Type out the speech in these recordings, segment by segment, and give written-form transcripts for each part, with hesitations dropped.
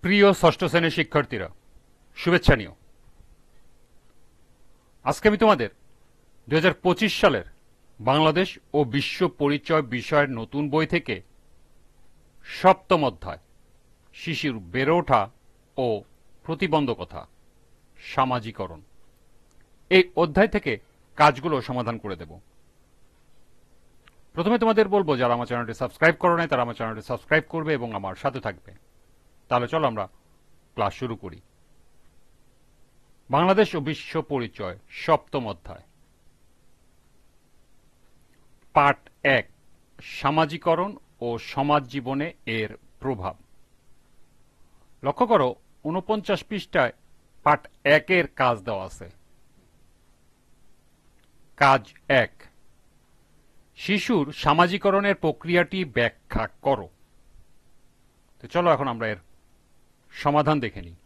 প্রিয় ষষ্ঠ শ্রেণীর শিক্ষার্থীরা, শুভেচ্ছা নিও। আজকে আমি তোমাদের 2025 সালের বাংলাদেশ ও বিশ্ব পরিচয় বিষয়ের নতুন বই থেকে সপ্তম অধ্যায় শিশুর বেড়ে ওঠা ও প্রতিবন্ধকতা সামাজিকরণ এই অধ্যায় থেকে কাজগুলো সমাধান করে দেব। প্রথমে তোমাদের বলবো, যারা আমার চ্যানেলটি সাবস্ক্রাইব করো নাই তারা আমার চ্যানেলটি সাবস্ক্রাইব করবে এবং আমার সাথে থাকবে। তাহলে চলো আমরা ক্লাস শুরু করি। বাংলাদেশ ও বিশ্ব পরিচয় সপ্তম অধ্যায়, পার্ট 1, সামাজিকরণ ও সমাজ জীবনে এর প্রভাব। লক্ষ্য করো 49 পৃষ্ঠায় পার্ট 1 এর কাজ দেওয়া আছে। কাজ 1, শিশুর সামাজিকরণের প্রক্রিয়াটি ব্যাখ্যা করো। তো চলো এখন আমরা এর সমাধান দেখে নিই।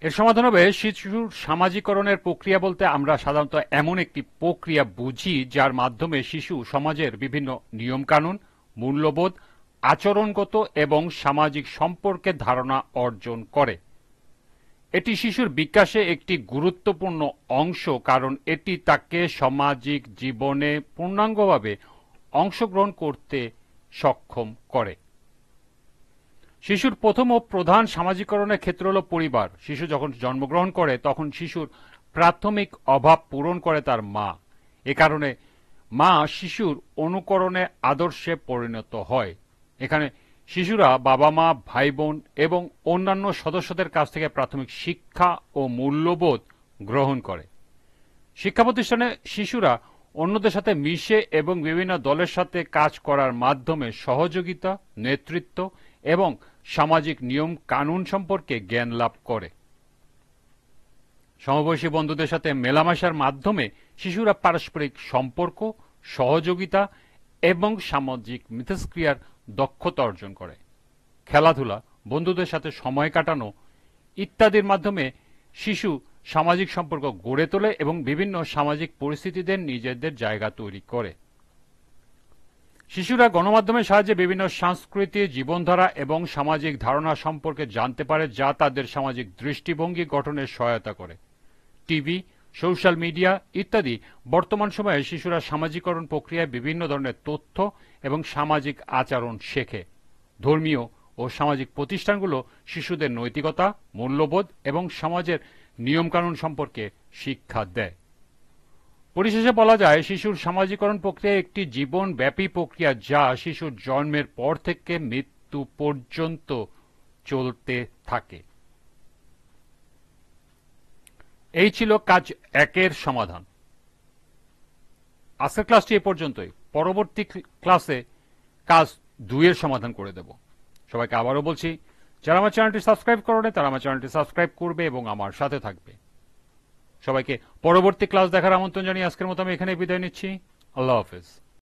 এর সমাধান হবে, শিশুর সামাজিকরণের প্রক্রিয়া বলতে আমরা সাধারণত এমন একটি প্রক্রিয়া বুঝি যার মাধ্যমে শিশু সমাজের বিভিন্ন নিয়মকানুন, মূল্যবোধ, আচরণগত এবং সামাজিক সম্পর্কের ধারণা অর্জন করে। এটি শিশুর বিকাশে একটি গুরুত্বপূর্ণ অংশ, কারণ এটি তাকে সামাজিক জীবনে পূর্ণাঙ্গভাবে অংশগ্রহণ করতে সক্ষম করে। শিশুর প্রথম ও প্রধান সামাজিকরণের ক্ষেত্র হল পরিবার। শিশু যখন জন্মগ্রহণ করে তখন শিশুর প্রাথমিক অভাব পূরণ করে তার মা। এ কারণে মা শিশুর অনুকরণে আদর্শে পরিণত হয়। এখানে শিশুরা বাবা মা, ভাই বোন এবং অন্যান্য সদস্যদের কাছ থেকে প্রাথমিক শিক্ষা ও মূল্যবোধ গ্রহণ করে। শিক্ষা প্রতিষ্ঠানে শিশুরা অন্যদের সাথে মিশে এবং বিভিন্ন দলের সাথে কাজ করার মাধ্যমে সহযোগিতা, নেতৃত্ব এবং সামাজিক নিয়ম কানুন সম্পর্কে জ্ঞান লাভ করে। সমবয়সী বন্ধুদের সাথে মেলামেশার মাধ্যমে শিশুরা পারস্পরিক সম্পর্ক, সহযোগিতা এবং সামাজিক মিথস্ক্রিয়ার দক্ষতা অর্জন করে। খেলাধুলা, বন্ধুদের সাথে সময় কাটানো ইত্যাদির মাধ্যমে শিশু সামাজিক সম্পর্ক গড়ে তোলে এবং বিভিন্ন সামাজিক পরিস্থিতিতে নিজেদের জায়গা তৈরি করে। শিশুরা গণমাধ্যমের সাহায্যে বিভিন্ন সংস্কৃতি, জীবনধারা এবং সামাজিক ধারণা সম্পর্কে জানতে পারে, যা তাদের সামাজিক দৃষ্টিভঙ্গি গঠনে সহায়তা করে। টিভি, সোশ্যাল মিডিয়া ইত্যাদি বর্তমান সময়ে শিশুরা সামাজিকরণ প্রক্রিয়ায় বিভিন্ন ধরনের তথ্য এবং সামাজিক আচরণ শেখে। ধর্মীয় ও সামাজিক প্রতিষ্ঠানগুলো শিশুদের নৈতিকতা, মূল্যবোধ এবং সমাজের নিয়মকানুন সম্পর্কে শিক্ষা দেয়। পরিশেষে বলা যায়, শিশুর সামাজিকরণ প্রক্রিয়া একটি জীবনব্যাপী প্রক্রিয়া যা শিশুর জন্মের পর থেকে মৃত্যু পর্যন্ত চলতে থাকে। এই ছিল কাজ 1 এর সমাধান। আজকের ক্লাসটি এ পর্যন্তই। পরবর্তী ক্লাসে কাজ 2 এর সমাধান করে দেব। সবাইকে আবারও বলছি, যারা আমার চ্যানেলটি সাবস্ক্রাইব করেনি তারা আমার চ্যানেলটি সাবস্ক্রাইব করবে এবং আমার সাথে থাকবে। সবাইকে পরবর্তী ক্লাস দেখার আমন্ত্রণ জানিয়ে আজকের মতো আমি এখানে বিদায় নিচ্ছি। আল্লাহ হাফেজ।